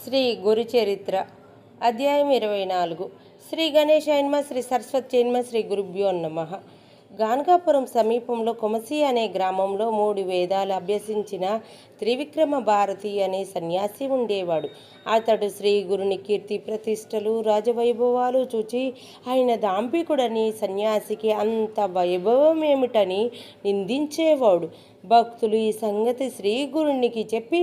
శ్రీ గురు చరిత్ర అధ్యాయం 24 శ్రీ గణేశాయన్మ శ్రీ సరస్వత్యన్మ శ్రీ గురుభ్యో నమః. గానగాపురం సమీపంలో కొమసి అనే గ్రామంలో 3 వేదాలు అభ్యసించిన త్రివిక్రమ భారతి అనే సన్యాసి ఉండేవాడు. అతడు శ్రీ గురుని కీర్తి ప్రతిష్టలు రాజవైభవాలు చూచి ఆయన దాంభికుడని, సన్యాసికి అంత వైభవం ఏమిటని నిందించేవాడు. భక్తులు ఈ సంగతి శ్రీ గురునికి చెప్పి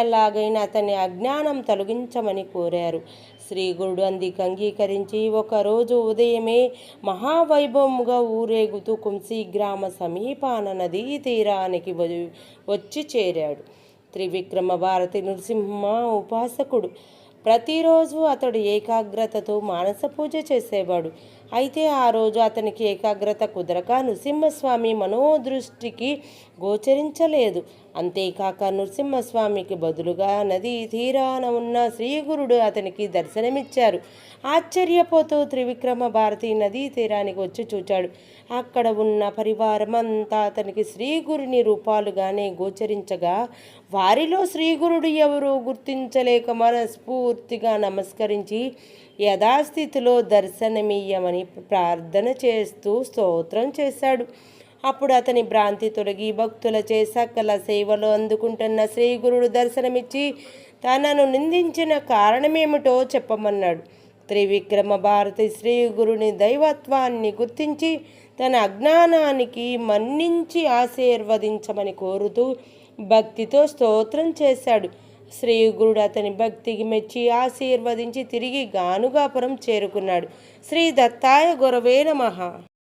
ఎలాగైనా అతని అజ్ఞానం తొలగించమని కోరారు. శ్రీ గురుడు అందుకు అంగీకరించి ఒకరోజు ఉదయమే మహావైభవముగా ఊరేగుతూ కుంసి గ్రామ సమీపాన నదీ తీరానికి వచ్చి చేరాడు. త్రివిక్రమ భారతి నృసింహ ఉపాసకుడు. ప్రతిరోజు అతడు ఏకాగ్రతతో మానస పూజ చేసేవాడు. అయితే ఆ రోజు అతనికి ఏకాగ్రత కుదరక నృసింహస్వామి మనోదృష్టికి గోచరించలేదు. అంతేకాక నృసింహస్వామికి బదులుగా నదీ తీరాన ఉన్న శ్రీగురుడు అతనికి దర్శనమిచ్చారు. ఆశ్చర్యపోతూ త్రివిక్రమ భారతి నదీ తీరానికి వచ్చి చూచాడు. అక్కడ ఉన్న పరివారం అంతా అతనికి శ్రీగురుని రూపాలుగానే గోచరించగా వారిలో శ్రీగురుడు ఎవరో గుర్తించలేక మనస్ఫూర్తిగా నమస్కరించి యథాస్థితిలో దర్శనమియ్యమని ప్రార్థన చేస్తూ స్తోత్రం చేశాడు. అప్పుడు అతని భ్రాంతి తొలగి భక్తులచే సకల సేవలు అందుకుంటున్న శ్రీగురుడు దర్శనమిచ్చి తనను నిందించిన కారణమేమిటో చెప్పమన్నాడు. త్రివిక్రమ భారతి శ్రీ గురుని దైవత్వాన్ని గుర్తించి తన అజ్ఞానానికి మన్నించి ఆశీర్వదించమని కోరుతూ భక్తితో స్తోత్రం చేశాడు. శ్రీ గురుడు అతని భక్తికి మెచ్చి ఆశీర్వదించి తిరిగి గానుగాపురం చేరుకున్నాడు. శ్రీ దత్తాయ గురవే నమః.